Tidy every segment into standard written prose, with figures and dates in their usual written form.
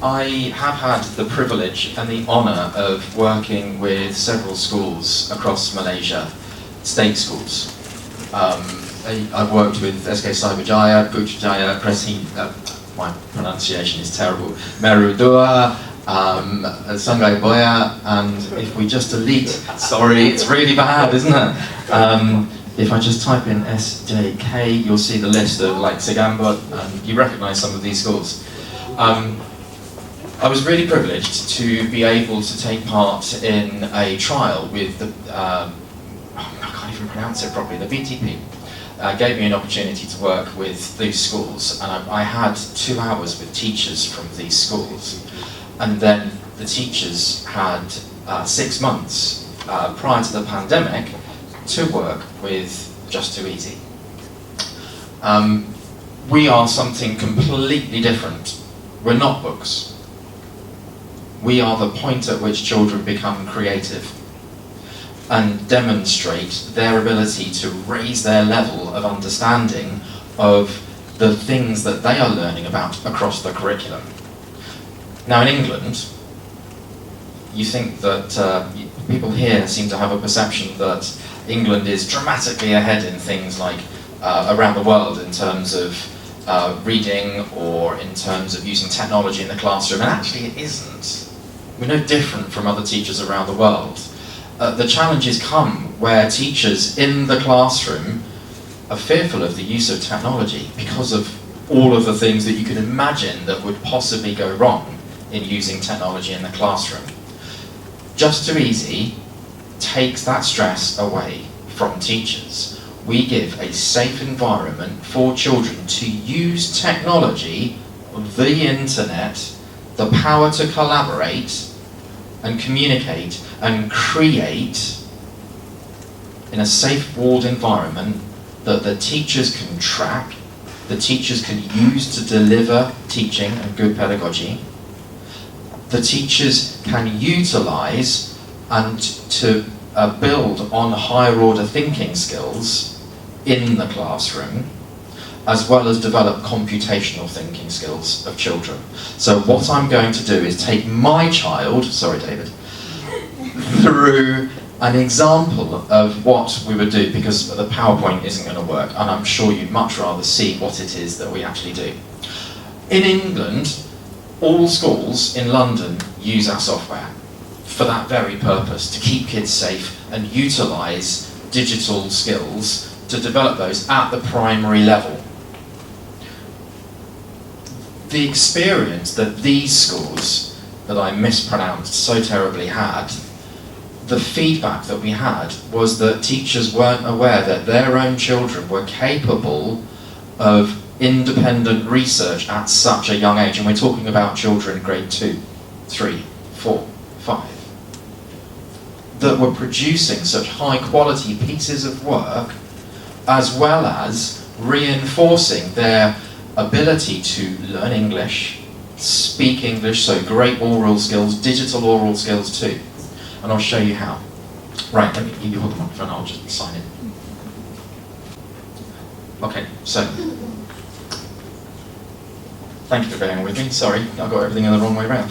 I have had the privilege and the honour of working with several schools across Malaysia, state schools. I've worked with SK Cyberjaya, Putrajaya, my pronunciation is terrible, Merudua, Sungai Boya, and if we just delete, sorry, it's really bad, isn't it? If I just type in SJK, you'll see the list of like Segambut, and you recognise some of these schools. I was really privileged to be able to take part in a trial with the, I can't even pronounce it properly, the BTP. Gave me an opportunity to work with these schools, and I had 2 hours with teachers from these schools. And then the teachers had 6 months prior to the pandemic to work with Just2Easy. We are something completely different. We're not books. We are the point at which children become creative and demonstrate their ability to raise their level of understanding of the things that they are learning about across the curriculum. Now in England, you think that people here seem to have a perception that England is dramatically ahead in things like around the world in terms of reading or in terms of using technology in the classroom, and actually it isn't. We're no different from other teachers around the world. The challenges come where teachers in the classroom are fearful of the use of technology because of all of the things that you can imagine that would possibly go wrong in using technology in the classroom. Just2Easy takes that stress away from teachers. We give a safe environment for children to use technology, the internet, the power to collaborate and communicate and create in a safe walled environment that the teachers can track, the teachers can use to deliver teaching and good pedagogy, the teachers can utilise and to build on higher order thinking skills in the classroom, as well as develop computational thinking skills of children. So what I'm going to do is take my child, sorry David, through an example of what we would do, because the PowerPoint isn't going to work, and I'm sure you'd much rather see what it is that we actually do. In England, all schools in London use our software for that very purpose, to keep kids safe and utilise digital skills to develop those at the primary level. The experience that these schools, that I mispronounced so terribly, had, the feedback that we had was that teachers weren't aware that their own children were capable of independent research at such a young age, and we're talking about children grade 2, 3, 4, 5, that were producing such high quality pieces of work, as well as reinforcing their ability to learn English, speak English, so great oral skills, digital oral skills too. And I'll show you how. Right, let me give you the microphone, I'll just sign in. Okay, so, thank you for bearing with me, sorry, I got everything in the wrong way around.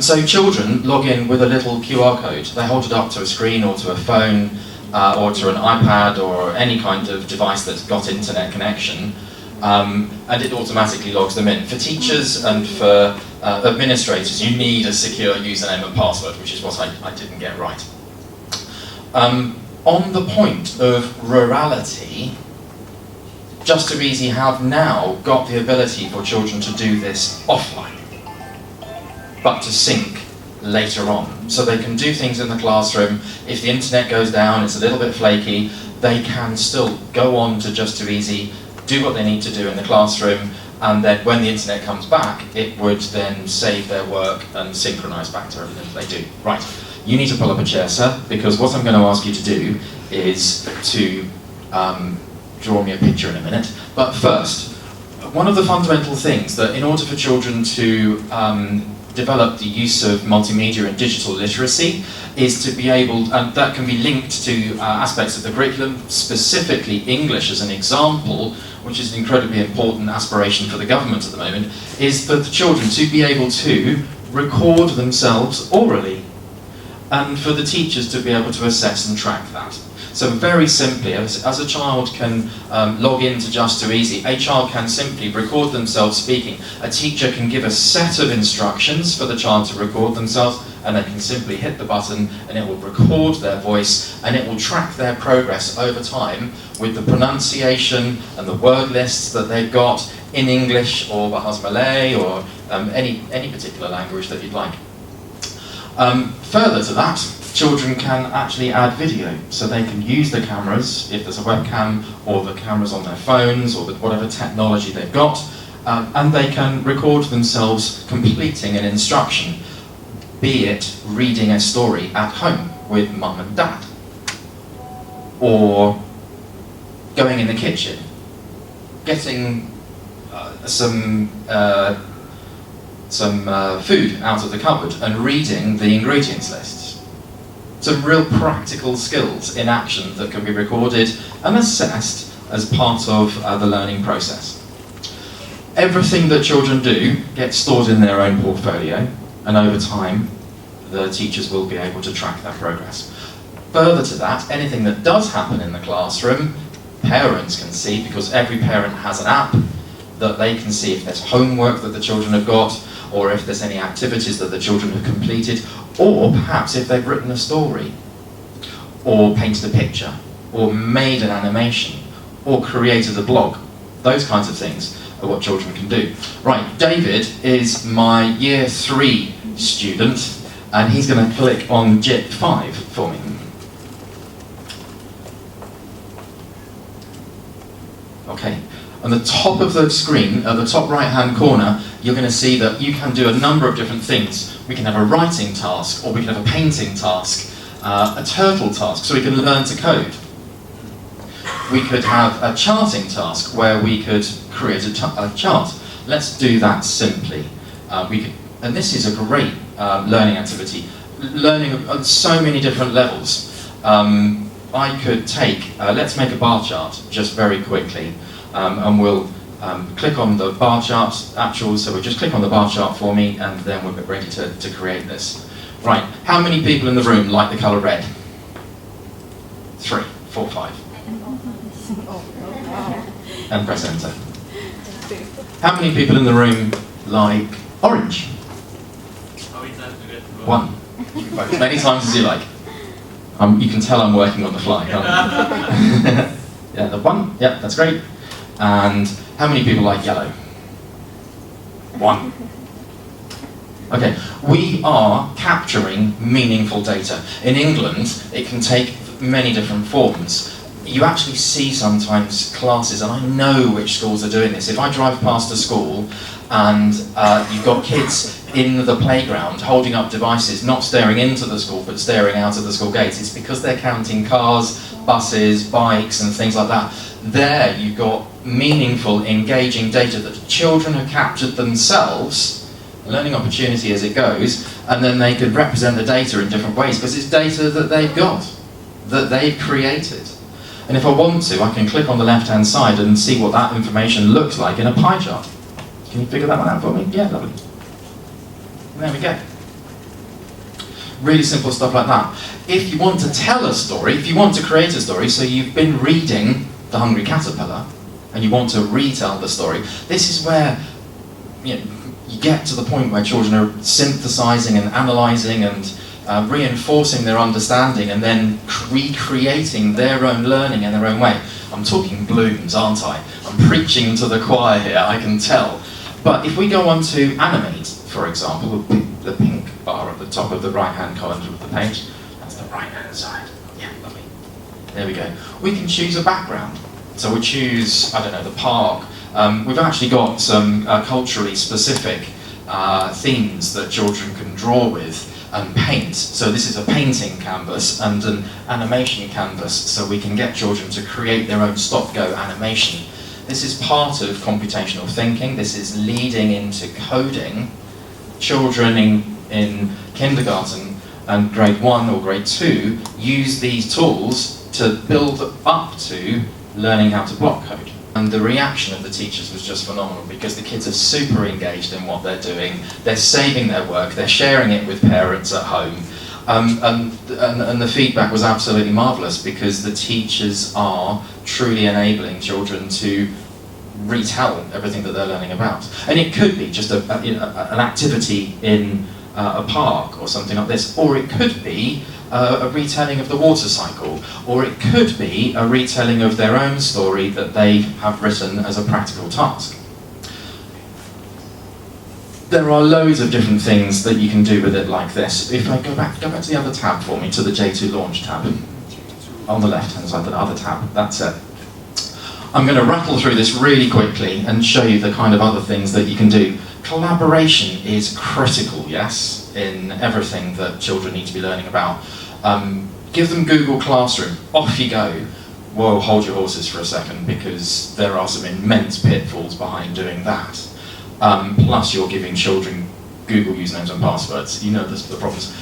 So children log in with a little QR code. They hold it up to a screen or to a phone or to an iPad or any kind of device that's got internet connection, and it automatically logs them in. For teachers and for administrators, you need a secure username and password, which is what I didn't get right. On the point of rurality, Just2Easy have now got the ability for children to do this offline, but to sync later on. So they can do things in the classroom. If the internet goes down, it's a little bit flaky, they can still go on to Just2Easy, do what they need to do in the classroom, and then when the internet comes back, it would then save their work and synchronise back to everything they do. Right, you need to pull up a chair, sir, because what I'm going to ask you to do is to draw me a picture in a minute. But first, one of the fundamental things that in order for children to develop the use of multimedia and digital literacy is to be able, and that can be linked to aspects of the curriculum, specifically English as an example, which is an incredibly important aspiration for the government at the moment, is for the children to be able to record themselves orally, and for the teachers to be able to assess and track that. So very simply, as a child can log into Just2Easy, a child can simply record themselves speaking. A teacher can give a set of instructions for the child to record themselves, and they can simply hit the button and it will record their voice, and it will track their progress over time with the pronunciation and the word lists that they've got in English or Bahasa Malay or any particular language that you'd like. Further to that, children can actually add video, so they can use the cameras, if there's a webcam, or the cameras on their phones, or whatever technology they've got, and they can record themselves completing an instruction, be it reading a story at home with mum and dad, or going in the kitchen, getting some food out of the cupboard and reading the ingredients lists. Some real practical skills in action that can be recorded and assessed as part of the learning process. Everything that children do gets stored in their own portfolio, and over time the teachers will be able to track their progress. Further to that, anything that does happen in the classroom, parents can see, because every parent has an app that they can see if there's homework that the children have got, or if there's any activities that the children have completed, or perhaps if they've written a story, or painted a picture, or made an animation, or created a blog. Those kinds of things are what children can do. Right, David is my Year 3 student, and he's going to click on JIT 5 for me. Okay. On the top of the screen, at the top right-hand corner, you're going to see that you can do a number of different things. We can have a writing task, or we can have a painting task, a turtle task, so we can learn to code. We could have a charting task, where we could create a chart. Let's do that simply. And this is a great learning activity, learning on so many different levels. I could take, let's make a bar chart, just very quickly. And we'll click on the bar chart actual, so we'll just click on the bar chart for me, and then we're ready to create this. Right, how many people in the room like the colour red? 3, 4, 5. And press enter. How many people in the room like orange? 1. As many times as you like. You can tell I'm working on the fly, can't you? Yeah, the 1, yeah, that's great. And how many people like yellow? 1. Okay, we are capturing meaningful data. In England, it can take many different forms. You actually see sometimes classes, and I know which schools are doing this. If I drive past a school and you've got kids in the playground holding up devices, not staring into the school but staring out of the school gates, it's because they're counting cars, buses, bikes and things like that. There you've got meaningful, engaging data that children have captured themselves, learning opportunity as it goes, and then they can represent the data in different ways because it's data that they've got, that they've created. And if I want to, I can click on the left-hand side and see what that information looks like in a pie chart. Can you figure that one out for me? Yeah, lovely. There we go. Really simple stuff like that. If you want to tell a story, if you want to create a story, so you've been reading The Hungry Caterpillar, and you want to retell the story, this is where you get to the point where children are synthesizing and analyzing and reinforcing their understanding and then recreating their own learning in their own way. I'm talking blooms, aren't I? I'm preaching to the choir here, I can tell. But if we go on to animate, for example, the pink bar at the top of the right-hand corner of the page, that's the right-hand side. Yeah, lovely. There we go. We can choose a background. So we choose, I don't know, the park. We've actually got some culturally specific themes that children can draw with and paint. So this is a painting canvas and an animation canvas, so we can get children to create their own stop-go animation. This is part of computational thinking. This is leading into coding. Children in kindergarten and grade 1 or grade 2 use these tools to build up to learning how to block code. And the reaction of the teachers was just phenomenal, because the kids are super engaged in what they're doing. They're saving their work, they're sharing it with parents at home. And the feedback was absolutely marvellous, because the teachers are truly enabling children to retell everything that they're learning about. And it could be just an activity in a park or something like this, or it could be a retelling of the water cycle, or it could be a retelling of their own story that they have written as a practical task. There are loads of different things that you can do with it like this. If I go back to the other tab for me, to the J2 Launch tab, on the left-hand side, the other tab, that's it. I'm going to rattle through this really quickly and show you the kind of other things that you can do. Collaboration is critical, yes, in everything that children need to be learning about. Give them Google Classroom, off you go. Whoa, hold your horses for a second, because there are some immense pitfalls behind doing that. Plus you're giving children Google usernames and passwords, you know the problems.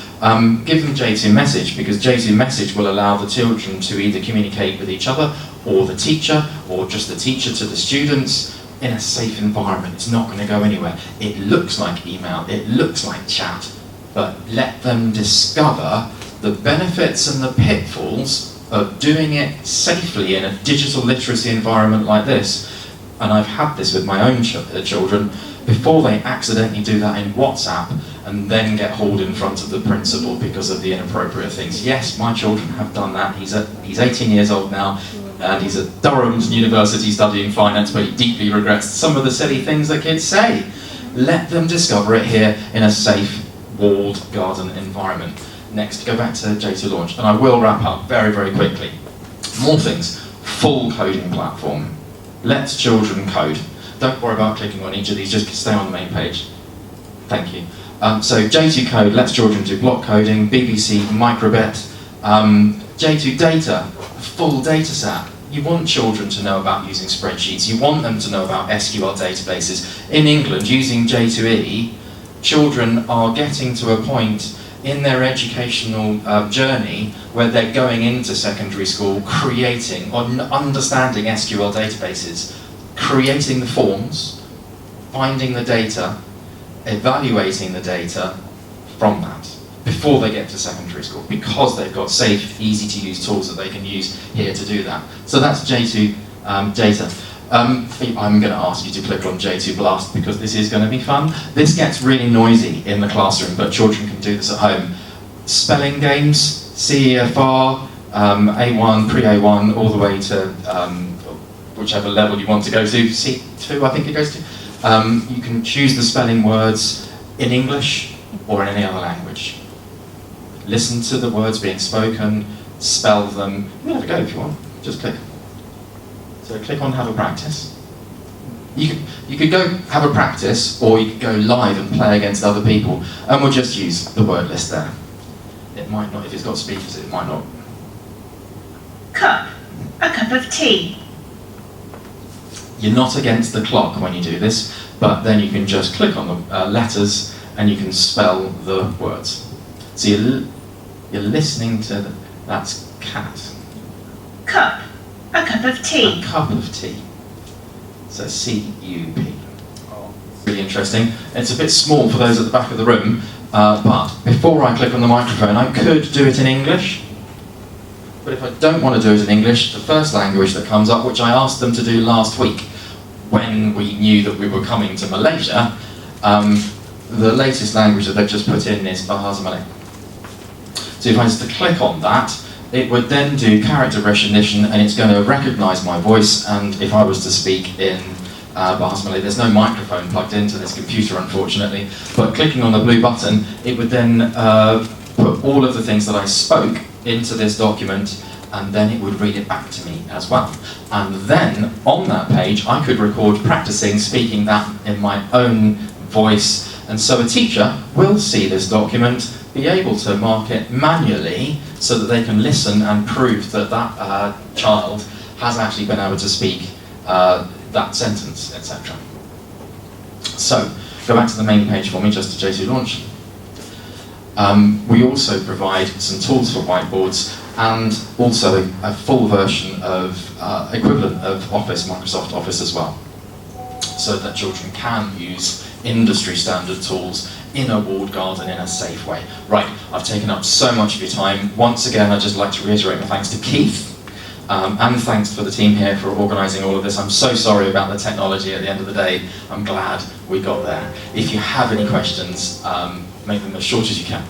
Give them J2 Message, because J2 Message will allow the children to either communicate with each other, or the teacher, or just the teacher to the students, in a safe environment. It's not going to go anywhere. It looks like email, it looks like chat, but let them discover the benefits and the pitfalls of doing it safely in a digital literacy environment like this. And I've had this with my own children, before they accidentally do that in WhatsApp and then get hauled in front of the principal because of the inappropriate things. Yes, my children have done that. He's 18 years old now, and he's at Durham University studying finance, but he deeply regrets some of the silly things that kids say. Let them discover it here in a safe, walled garden environment. Next, go back to J2 Launch, and I will wrap up very, very quickly. More things. Full coding platform. Let children code. Don't worry about clicking on each of these, just stay on the main page. Thank you. So J2 Code lets children do block coding, BBC Microbit, J2 Data, full data set. You want children to know about using spreadsheets, you want them to know about SQL databases. In England, using J2E, children are getting to a point in their educational journey where they're going into secondary school creating or understanding SQL databases, creating the forms, finding the data, evaluating the data from that before they get to secondary school, because they've got safe, easy to use tools that they can use here to do that. So that's J2 Data. I'm going to ask you to click on J2 Blast, because this is going to be fun. This gets really noisy in the classroom, but children can do this at home. Spelling games, CEFR, A1, pre-A1, all the way to whichever level you want to go to, C2 I think it goes to. You can choose the spelling words in English or in any other language. Listen to the words being spoken, spell them. You can have a go if you want, just click. So click on Have a Practice. You could go have a practice, or you could go live and play against other people, and we'll just use the word list there. It might not, if it's got speakers, it might not. Cup, a cup of tea. You're not against the clock when you do this, but then you can just click on the letters and you can spell the words. So you're listening to that's cat. Cup, a cup of tea. A cup of tea. So C-U-P. Really interesting. It's a bit small for those at the back of the room, but before I click on the microphone, I could do it in English. But if I don't want to do it in English, the first language that comes up, which I asked them to do last week, when we knew that we were coming to Malaysia, the latest language that they've just put in is Bahasa Malay. So if I was to click on that, it would then do character recognition, and it's going to recognise my voice, and if I was to speak in Bahasa Malay, there's no microphone plugged into this computer, unfortunately, but clicking on the blue button, it would then put all of the things that I spoke into this document, and then it would read it back to me as well. And then, on that page, I could record practicing speaking that in my own voice, and so a teacher will see this document, be able to mark it manually, so that they can listen and prove that that child has actually been able to speak that sentence, etc. So, go back to the main page for me, Just2J2 launch. We also provide some tools for whiteboards and also a full version of equivalent of Office, Microsoft Office as well, so that children can use industry standard tools in a walled garden in a safe way. Right, I've taken up so much of your time. Once again, I'd just like to reiterate my thanks to Keith, and thanks for the team here for organising all of this. I'm so sorry about the technology at the end of the day. I'm glad we got there. If you have any questions, make them as short as you can.